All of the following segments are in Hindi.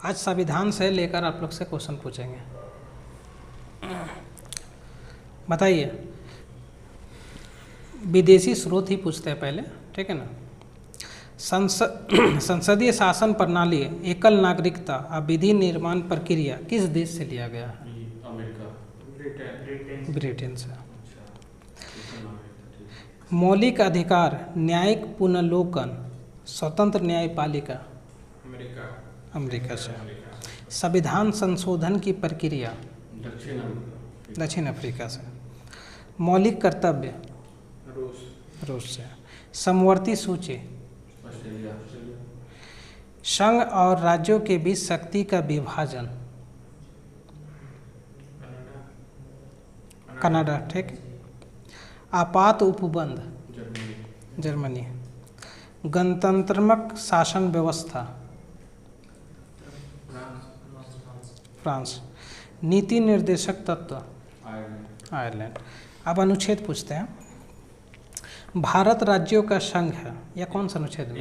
आज संविधान से लेकर आप लोग से क्वेश्चन पूछेंगे। बताइए, विदेशी स्रोत ही पूछते हैं पहले, ठीक है ना। संसदीय शासन प्रणाली, एकल नागरिकता और विधि निर्माण प्रक्रिया किस देश से लिया गया है? अमेरिका, ब्रिटेन से। मौलिक अधिकार, न्यायिक पुनर्लोकन, स्वतंत्र न्यायपालिका, अमेरिका से। संविधान संशोधन की प्रक्रिया, दक्षिण अफ्रीका से। मौलिक कर्तव्य, रूस से। समवर्ती सूची, संघ और राज्यों के बीच शक्ति का विभाजन, कनाडा, ठीक। आपात उपबंध, जर्मनी। गणतंत्रात्मक शासन व्यवस्था, फ्रांस। नीति निर्देशक तत्व, आयरलैंड। अब अनुच्छेद पूछते हैं। भारत राज्यों का संघ है, यह कौन सा अनुच्छेद में?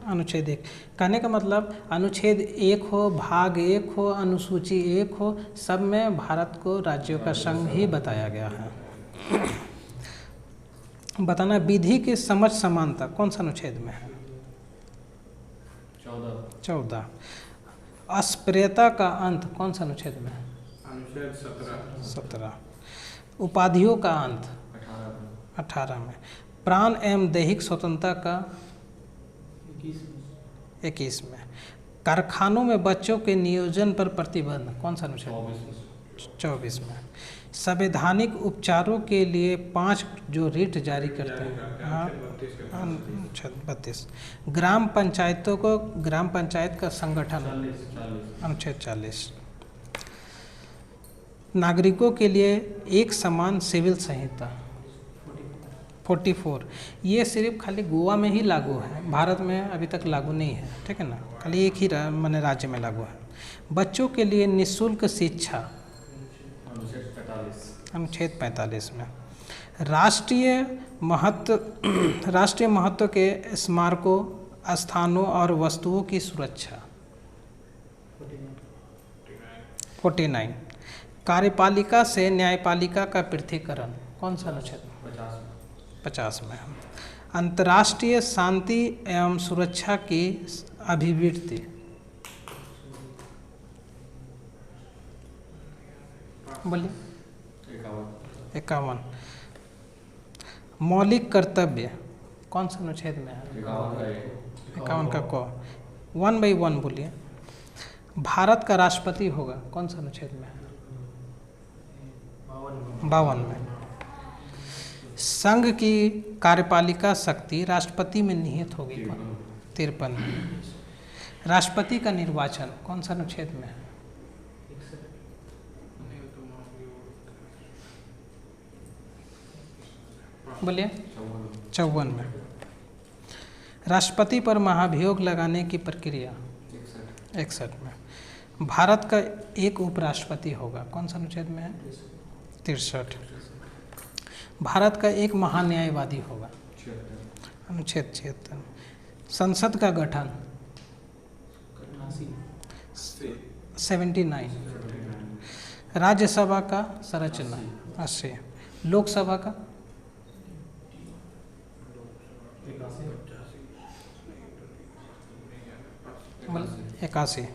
अनुच्छेद 1। कहने का मतलब अनुच्छेद 1 हो, भाग 1 हो, अनुसूची 1 हो, सब में भारत को राज्यों का संघ ही बताया गया है। बताना, विधि की समझ समानता कौन सा अनुच्छेद में है? 14। अस्पृश्यता का अंत कौन सा अनुच्छेद में है? अनुच्छेद 17। उपाधियों का अंत 18 में। प्राण एवं दैहिक स्वतंत्रता का 21 में। कारखानों में बच्चों के नियोजन पर प्रतिबंध कौन सा अनुच्छेद? 24 में। संवैधानिक उपचारों के लिए 5 जो रिट जारी करते हैं, हाँ, अनुच्छेद 32। ग्राम पंचायतों को, ग्राम पंचायत का संगठन, अनुच्छेद 40। नागरिकों के लिए एक समान सिविल संहिता, 44। ये सिर्फ खाली गोवा में ही लागू है, भारत में अभी तक लागू नहीं है, ठीक है ना। खाली एक ही माने राज्य में लागू है। बच्चों के लिए निःशुल्क शिक्षा, अनुच्छेद 45 में। राष्ट्रीय महत्व के स्मारकों, स्थानों और वस्तुओं की सुरक्षा, 49। कार्यपालिका से न्यायपालिका का पृथक्करण कौन सा अनुच्छेद? 50 में। अंतर्राष्ट्रीय शांति एवं सुरक्षा की अभिवृद्धि, बोलिए, 51। मौलिक कर्तव्य कौन सा अनुच्छेद में है? 51 का को। 1 by 1 बोलिए। भारत का राष्ट्रपति होगा कौन सा अनुच्छेद में है? 52 में। संघ की कार्यपालिका शक्ति राष्ट्रपति में निहित होगी, 53 में। राष्ट्रपति का निर्वाचन कौन सा अनुच्छेद में है? बोलिए, 54 में। राष्ट्रपति पर महाभियोग लगाने की प्रक्रिया, 61 में। भारत का एक उपराष्ट्रपति होगा कौन सा अनुच्छेद में है? 63। भारत का एक महान्यायवादी होगा, अनुच्छेद 76। संसद का गठन, 79। राज्यसभा का संरचना, 80। लोकसभा का 81।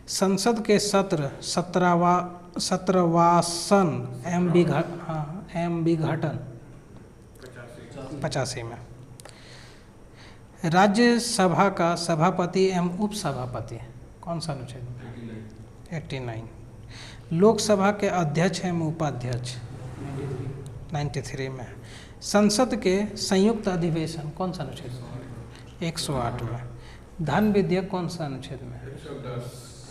संसद के सत्र 17वासन एवं विघटन, 85 में। राज्यसभा का सभापति एवं उपसभापति कौन सा अनुच्छेद में? 89। लोकसभा के अध्यक्ष एवं उपाध्यक्ष, 93 में। संसद के संयुक्त अधिवेशन कौन सा अनुच्छेद में? 108 में। धन विधेयक कौन सा अनुच्छेद में?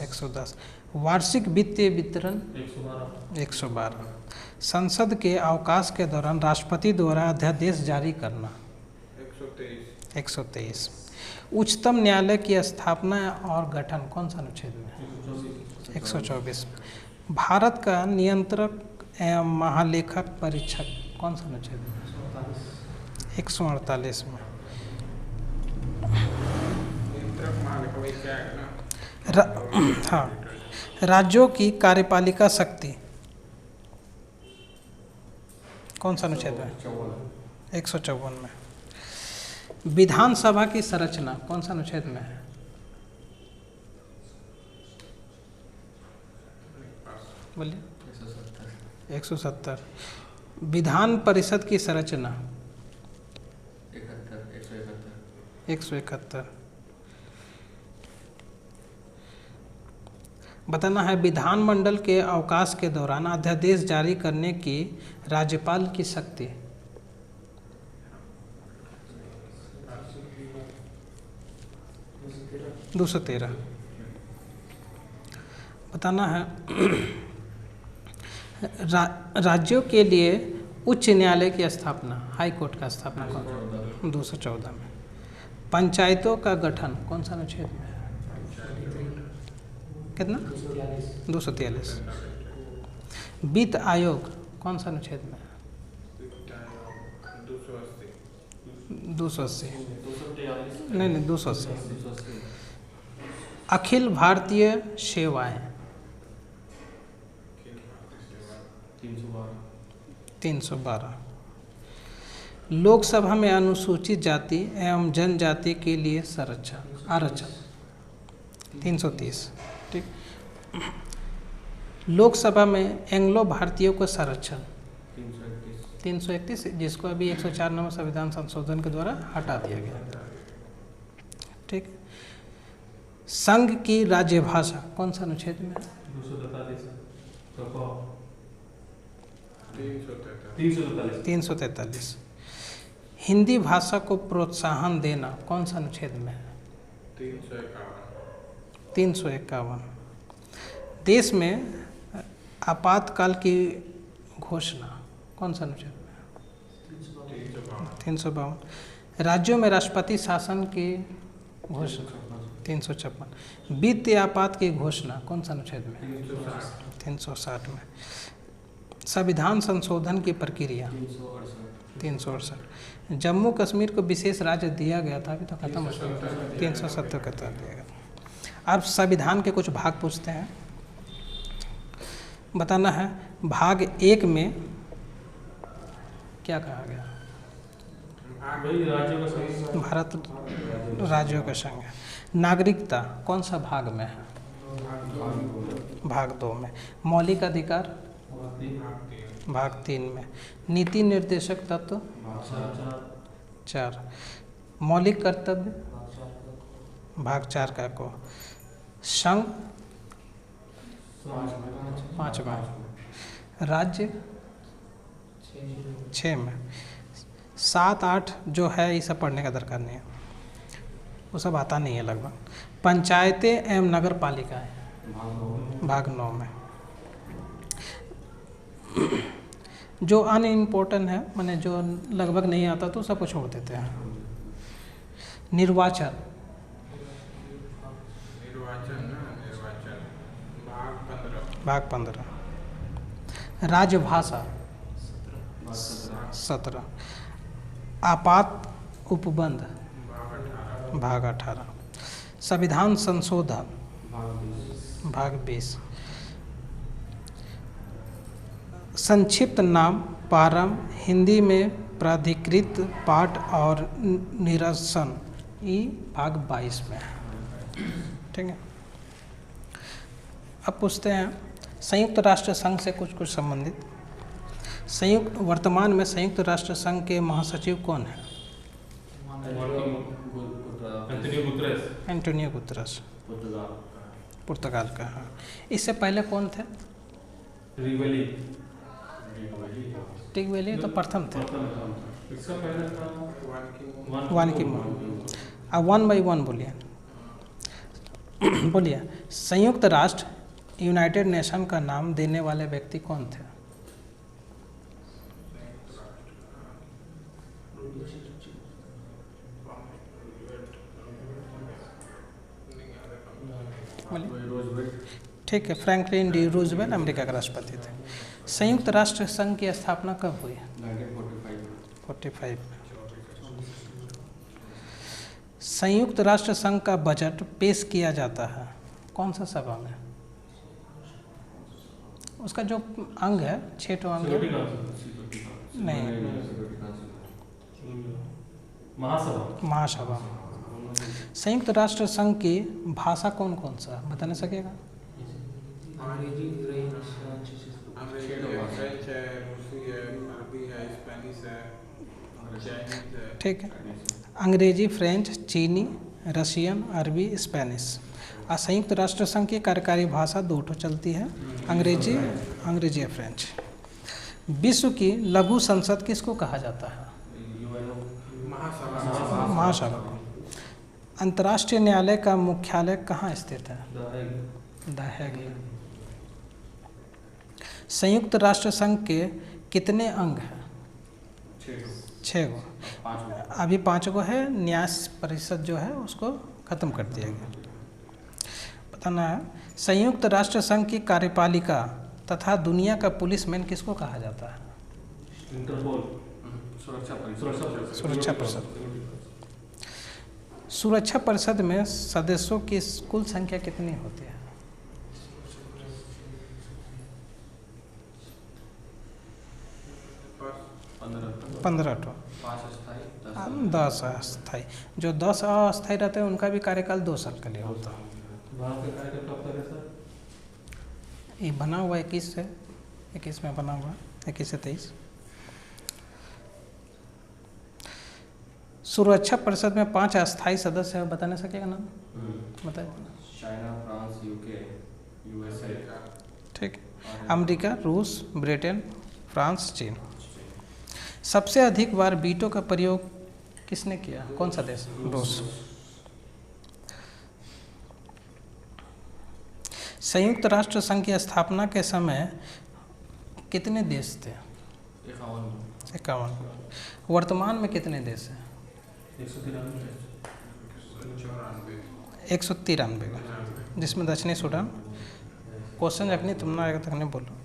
110। वार्षिक वित्तीय वितरण, 112। संसद के अवकाश के दौरान राष्ट्रपति द्वारा अध्यादेश जारी करना, 123। उच्चतम न्यायालय की स्थापना और गठन कौन सा अनुच्छेद में? 124। भारत का नियंत्रक एवं महालेखक परीक्षक कौन सा अनुच्छेद में? 148 में। हाँ, राज्यों की कार्यपालिका शक्ति कौन सा अनुच्छेद में? 154 में। विधानसभा की संरचना कौन सा अनुच्छेद में है? बोलिए। 170। विधान परिषद की संरचना 171। बताना है विधानमंडल के अवकाश के दौरान अध्यादेश जारी करने की राज्यपाल की शक्ति 213। बताना है राज्यों के लिए उच्च न्यायालय की स्थापना, हाई कोर्ट का स्थापना कौन? 214 में। पंचायतों का गठन कौन सा अनुच्छेद में है? कितना? 243। वित्त आयोग कौन सा अनुच्छेद में है? 280। नहीं 280। अखिल भारतीय सेवाएं 312। लोकसभा में अनुसूचित जाति एवं जनजाति के लिए आरक्षण 330। ठीक। लोकसभा में एंग्लो भारतीयों को संरक्षण 331, जिसको अभी 104 नंबर संविधान संशोधन के द्वारा हटा दिया गया। ठीक। संघ की राज्य भाषा कौन सा अनुच्छेद में? 343। हिंदी भाषा को प्रोत्साहन देना कौन सा अनुच्छेद में है? 351। देश में आपातकाल की घोषणा कौन सा अनुच्छेद में है? 352। राज्यों में राष्ट्रपति शासन की घोषणा 356। वित्तीय आपात की घोषणा कौन सा अनुच्छेद में? 360 में। संविधान संशोधन की प्रक्रिया 368। जम्मू कश्मीर को विशेष राज्य दिया गया था, अभी तो खत्म हो गया, 370 का दिया गया। अब संविधान के कुछ भाग पूछते हैं। बताना है भाग 1 में क्या कहा गया? भारत राज्यों का संघ है। नागरिकता कौन सा भाग में है? भाग 2 में। मौलिक अधिकार भाग 3 में। नीति निर्देशक तत्व 4। मौलिक कर्तव्य भाग 4 का को। संघ 5 में। राज्य 6 में। 7, 8 जो है ये सब पढ़ने का दरकार नहीं है, वो सब आता नहीं है लगभग। पंचायतें एवं नगर पालिकाएँ भाग 9 में। जो अनइम्पोर्टेंट है, माने जो लगभग नहीं आता तो सबको छोड़ देते हैं। निर्वाचन भाग 15। राजभाषा 17। आपात उपबंध भाग 18। संविधान संशोधन भाग 20। संक्षिप्त नाम प्रारंभ हिंदी में प्राधिकृत पाठ और निरसन ई भाग 22 में है। ठीक है। अब पूछते हैं संयुक्त राष्ट्र संघ से कुछ संबंधित। वर्तमान में संयुक्त राष्ट्र संघ के महासचिव कौन है? एंटोनियो गुतरस, पुर्तगाल का। हाँ। इससे पहले कौन थे? टिगवेली तो प्रथम थे। वन की अब 1 by 1 बोलिए। बोलिए संयुक्त राष्ट्र यूनाइटेड नेशन का नाम देने वाले व्यक्ति कौन थे? ठीक है, फ्रैंकलिन डी रूजवेल्ट अमेरिका के राष्ट्रपति थे। संयुक्त राष्ट्र संघ की स्थापना कब हुई? 1945 में। संयुक्त राष्ट्र संघ का बजट पेश किया जाता है कौन सा सभा में? उसका जो अंग है, 6 अंग है। नहीं, महासभा। संयुक्त राष्ट्र संघ की भाषा कौन कौन सा है, बता नहीं सकेगा? अंग्रेजी, फ्रेंच है, रूसी है, अरबी है, स्पेनिश है, चाइनीज है। ठीक है, अंग्रेजी, फ्रेंच, चीनी, रशियन, अरबी, स्पेनिश। और संयुक्त राष्ट्र संघ की कार्यकारी भाषा 2 ठो चलती है, अंग्रेजी या फ्रेंच। विश्व की लघु संसद किसको कहा जाता है? महासभा को। अंतर्राष्ट्रीय न्यायालय का मुख्यालय कहाँ स्थित है? The Hague. संयुक्त राष्ट्र संघ के कितने अंग हैं? 6 गो। अभी 5 गो है, न्याय परिषद जो है उसको खत्म कर दिया गया। बताना है, संयुक्त राष्ट्र संघ की कार्यपालिका तथा दुनिया का पुलिसमैन किसको कहा जाता है? इंटरपोल। सुरक्षा परिषद। सुरक्षा परिषद में सदस्यों की कुल संख्या कितनी होती है? 15 ठो। 10 अस्थायी। जो 10 अस्थायी रहते हैं उनका भी कार्यकाल 2 साल के लिए होता है। ये बना हुआ 21 से 21 में बना हुआ 21 से 23। सुरक्षा परिषद में 5 अस्थायी सदस्य है, बता नहीं सकेगा नाम? बताइए। China, France, UK, USA. ठीक। अमेरिका, रूस, ब्रिटेन, फ्रांस, चीन। सबसे अधिक बार वीटो का प्रयोग किसने किया? कौन सा देश? रूस। संयुक्त राष्ट्र संघ की स्थापना के समय कितने देश थे? 51। वर्तमान में कितने देश हैं? 193, जिसमें दक्षिणी सूडान। क्वेश्चन रखनी तुम ना आएगा तक नहीं बोलो।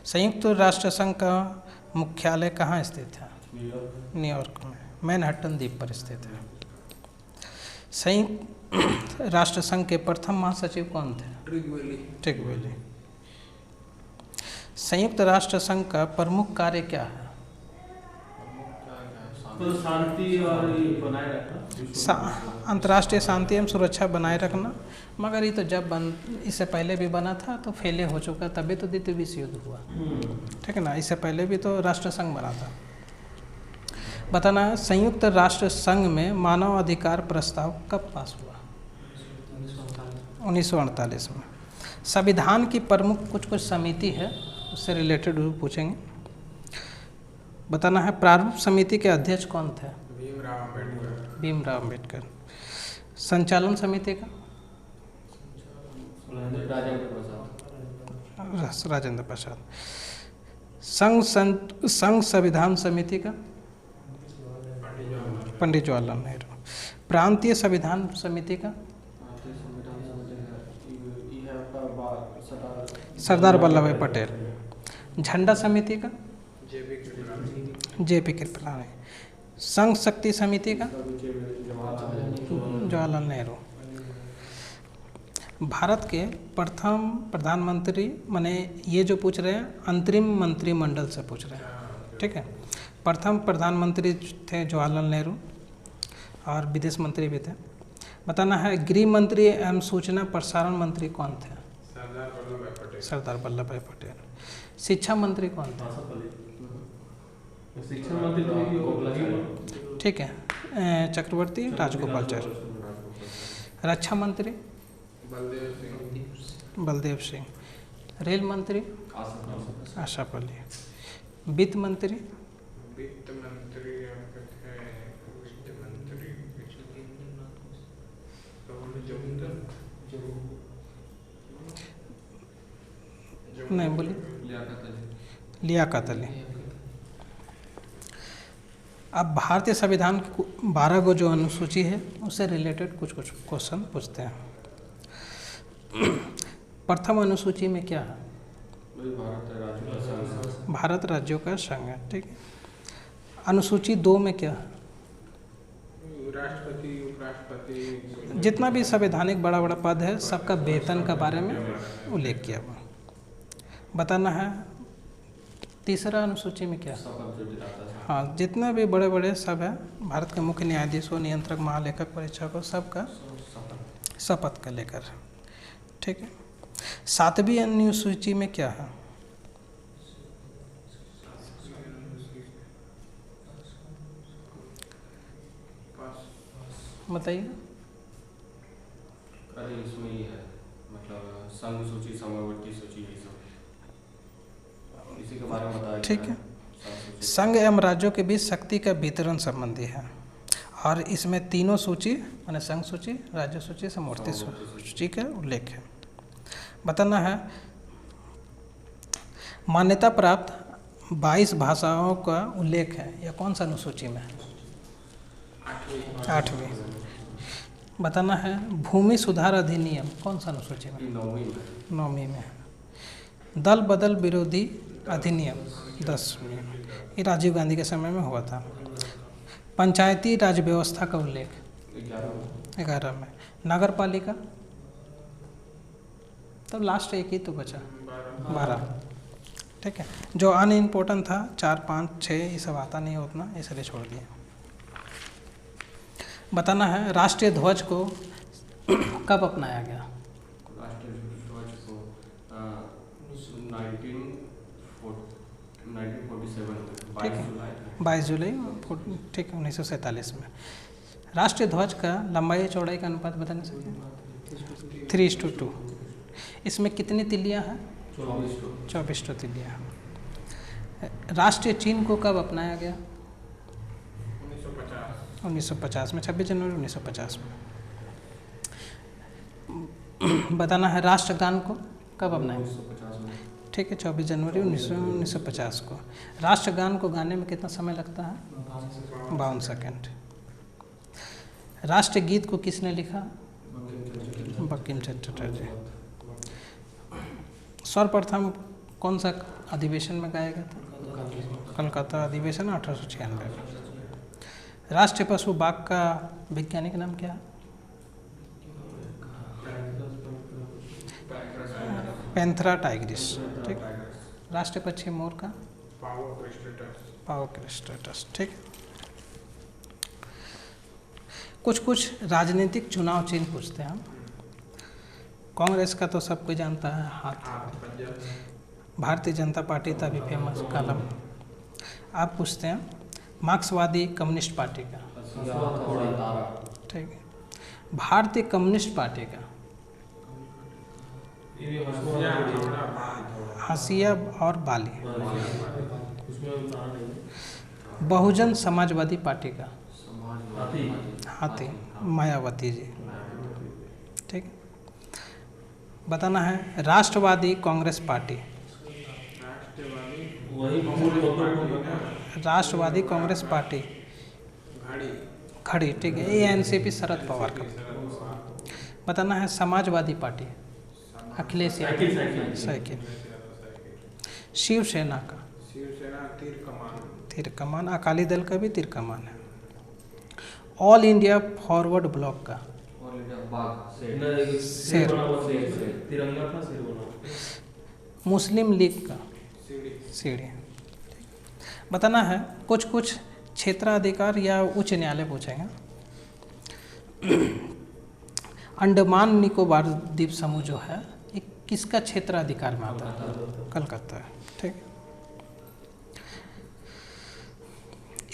संयुक्त राष्ट्र संघ का मुख्यालय कहाँ स्थित है? न्यूयॉर्क में, मैनहट्टन द्वीप पर स्थित है। संयुक्त राष्ट्र संघ के प्रथम महासचिव कौन थे? ट्रिगवेली। संयुक्त राष्ट्र संघ का प्रमुख कार्य क्या है? तो शांति और बनाए रखना, अंतर्राष्ट्रीय शांति एवं सुरक्षा बनाए रखना। मगर ये तो जब इससे पहले भी बना था तो फेले हो चुका, तभी तो द्वितीय विश्व युद्ध हुआ। ठीक है ना, इससे पहले भी तो राष्ट्र संघ बना था। बताना, संयुक्त राष्ट्र संघ में मानव अधिकार प्रस्ताव कब पास हुआ? 1948 में। संविधान की प्रमुख कुछ समिति है, उससे रिलेटेड पूछेंगे। बताना है, प्रारूप समिति के अध्यक्ष कौन थे? भीमराव अम्बेडकर। संचालन समिति का? राजेंद्र प्रसाद। संघ संविधान समिति का? पंडित जवाहरलाल नेहरू। प्रांतीय संविधान समिति का? सरदार वल्लभ भाई पटेल। झंडा समिति का? जेपी कृपलानी। संघ शक्ति समिति का? जवाहरलाल नेहरू। भारत के प्रथम प्रधानमंत्री, माने ये जो पूछ रहे हैं अंतरिम मंत्रिमंडल से पूछ रहे हैं, ठीक है। प्रथम प्रधानमंत्री थे जवाहरलाल नेहरू और विदेश मंत्री भी थे। बताना है, गृह मंत्री एवं सूचना प्रसारण मंत्री कौन थे? सरदार वल्लभ भाई पटेल। शिक्षा मंत्री कौन थे? शिक्षा मंत्री तो ठीक है, चक्रवर्ती राजगोपालचारी। रक्षा मंत्री? बलदेव सिंह। रेल मंत्री? आशफ अली। वित्त मंत्री? नहीं बोलिए। लियाकत अली। अब भारतीय संविधान 12 गो जो अनुसूची है उससे रिलेटेड कुछ क्वेश्चन पूछते हैं। प्रथम अनुसूची में क्या है? भारत राज्यों का संघ है, ठीक है। अनुसूची 2 में क्या है? राष्ट्रपति, राष्ट्रपति जितना भी संवैधानिक बड़ा बड़ा पद है सबका वेतन के बारे में उल्लेख किया हुआ। बताना है तीसरा अनुसूची में क्या है। शपथ जो दिलाता है। हाँ, जितने भी बड़े बड़े सब है भारत के मुख्य न्यायाधीशों, नियंत्रक, महालेखक, परीक्षकों, सबका शपथ का लेकर। ठीक है। सातवीं अनुसूची में क्या है। बताइए। अरे इसमें ही है, मतलब संघ सूची, समवर्ती सूची, ये सब इसी के बारे में बताया ठीक गया है। संघ सूची। संघ एवं राज्यों के बीच शक्ति का वितरण संबंधी है और इसमें तीनों सूची माने संघ सूची, राज्य सूची, समवर्ती सूची का उल्लेख है। बताना है मान्यता प्राप्त 22 भाषाओं का उल्लेख है। यह कौन सा अनुसूची में है। 8वीं। बताना है भूमि सुधार अधिनियम कौन सा अनुसूची में। 9वीं में है। दल बदल विरोधी अधिनियम 10वीं में। ये राजीव गांधी के समय में हुआ था। पंचायती राज व्यवस्था का उल्लेख 11 में। नगर पालिका तो लास्ट एक ही तो बचा 12। ठीक है। जो अनइम्पोर्टेंट था 4, 5, 6 ये सब आता नहीं उतना, इसलिए छोड़ दिया। बताना है राष्ट्रीय ध्वज को कब अपनाया गया। राष्ट्रीय ध्वज को 1947 ठीक है। 22 जुलाई 22 जुलाई ठीक है 1947 में। राष्ट्रीय ध्वज का लंबाई चौड़ाई का अनुपात बताने सकते 3:2। इसमें कितनी तिल्लियाँ हैं। 24 तिल्लियाँ हैं। राष्ट्रीय चिन्ह को कब अपनाया गया। 1950 में, 26 जनवरी 1950 में। बताना है राष्ट्रगान को कब अपनाया। 1950 में। ठीक है 24 जनवरी 1950 को। राष्ट्रगान को गाने में कितना समय लगता है। 52 सेकंड। राष्ट्रीय गीत को किसने लिखा। बंकिम चंद्र चटर्जी। सर्वप्रथम कौन सा अधिवेशन में गाया गया था। कलकत्ता अधिवेशन 1896 में। राष्ट्रीय पशु बाघ का वैज्ञानिक नाम क्या है। Panthera Tigris. ठीक। राष्ट्रीय पक्षी मोर का पावो क्रिस्टेटस। ठीक। कुछ राजनीतिक चुनाव चिन्ह पूछते हैं हम। कांग्रेस का तो सब कोई जानता है, हाथ। भारतीय जनता पार्टी था भी फेमस, कलम। आप पूछते हैं मार्क्सवादी कम्युनिस्ट पार्टी का। ठीक है। भारतीय कम्युनिस्ट पार्टी का। हसिया और बाली। बहुजन समाजवादी पार्टी का। हाथी मायावती जी। ठीक। बताना है राष्ट्रवादी कांग्रेस पार्टी। राष्ट्रवादी कांग्रेस पार्टी खड़ी। ठीक है। एनसीपी शरद पवार का। बताना है समाजवादी पार्टी अखिलेश यादव साइकिल। शिवसेना का तीर कमान। अकाली दल का भी तीर कमान है। ऑल इंडिया फॉरवर्ड ब्लॉक का शेर। तिरंगा था, शेर बना। मुस्लिम लीग का सीढ़ी। बताना है कुछ क्षेत्राधिकार या उच्च न्यायालय पूछेंगे। अंडमान निकोबार द्वीप समूह जो है ये किसका क्षेत्राधिकार में आता है। कलकत्ता है। ठीक।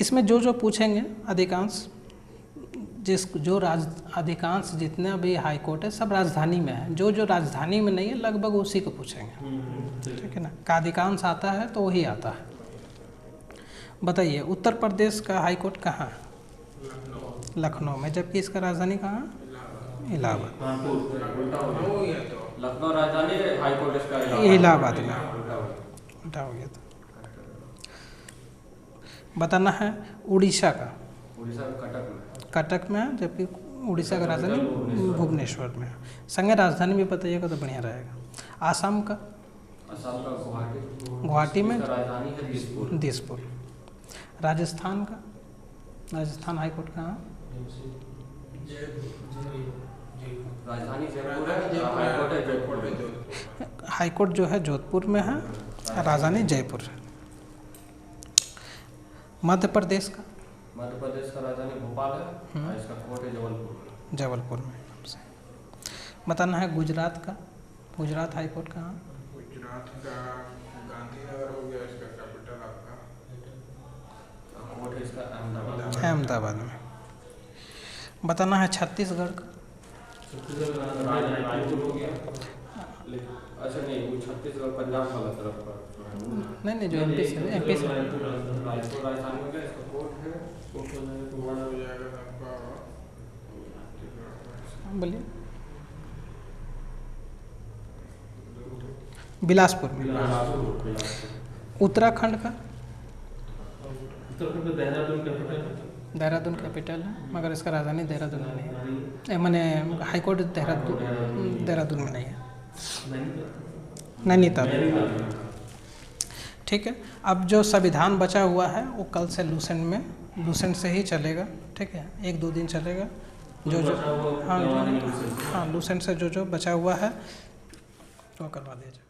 इसमें जो पूछेंगे अधिकांश अधिकांश जितने भी हाई कोर्ट है सब राजधानी में है। जो राजधानी में नहीं है लगभग उसी को पूछेंगे। ठीक है ना। का अधिकांश आता है तो वही आता है। बताइए उत्तर प्रदेश का हाई कोर्ट कहाँ है। लखनऊ में, जबकि इसका राजधानी कहाँ है। इलाहाबाद। लखनऊ राजधानी, हाई कोर्ट इसका इलाहाबाद में। उल्टा हो गया था। बताना है उड़ीसा का। उड़ीसा कटक में। कटक में है, जबकि उड़ीसा का राजधानी भुवनेश्वर में है। संगे राजधानी भी बताइएगा तो बढ़िया रहेगा। आसाम का। असम का गुवाहाटी में। राजधानी है दिसपुर। दिसपुर। राजस्थान का। राजस्थान हाई कोर्ट कहाँ है। राजधानी जयपुर है, जयपुर हाईकोर्ट है जयपुर जयपुर है, में। जोधपुर। हाईकोर्ट जो है जोधपुर में है, राजधानी जयपुर है। मध्य प्रदेश का मध्य प्रदेश का राजधानी भोपाल है और इसका कोर्ट है जबलपुर में। जबलपुर में। बताना है गुजरात का, गुजरात हाईकोर्ट कहाँ? गुजरात का गांधीनगर हो गया, इसका कैपिटल आपका। कोर्ट है इसका अहमदाबाद। अहमदाबाद में। बताना है छत्तीसगढ़ का। रायपुर हो गया, लेकिन अच्छा नहीं, वो छत्तीसगढ़ पंजाब वाला तरफ का नहीं जो एमपी से, एमपी से। रायपुर राजधानी में क्या इसका कोर्ट है, कोर्ट हो जाएगा तो वो हो जाएगा आपका बोलिए। बिलासपुर में। उत्तराखंड का देहरादून कैपिटल है, मगर इसका राजधानी देहरादून में नहीं है। मैंने हाईकोर्ट देहरादून में नहीं है, नैनीताल। ठीक है, अब जो संविधान बचा हुआ है वो कल से लूसेंट से ही चलेगा। ठीक है, 1-2 दिन चलेगा। जो हाँ लूसेंट से जो बचा हुआ है वो करवा दिया जाए।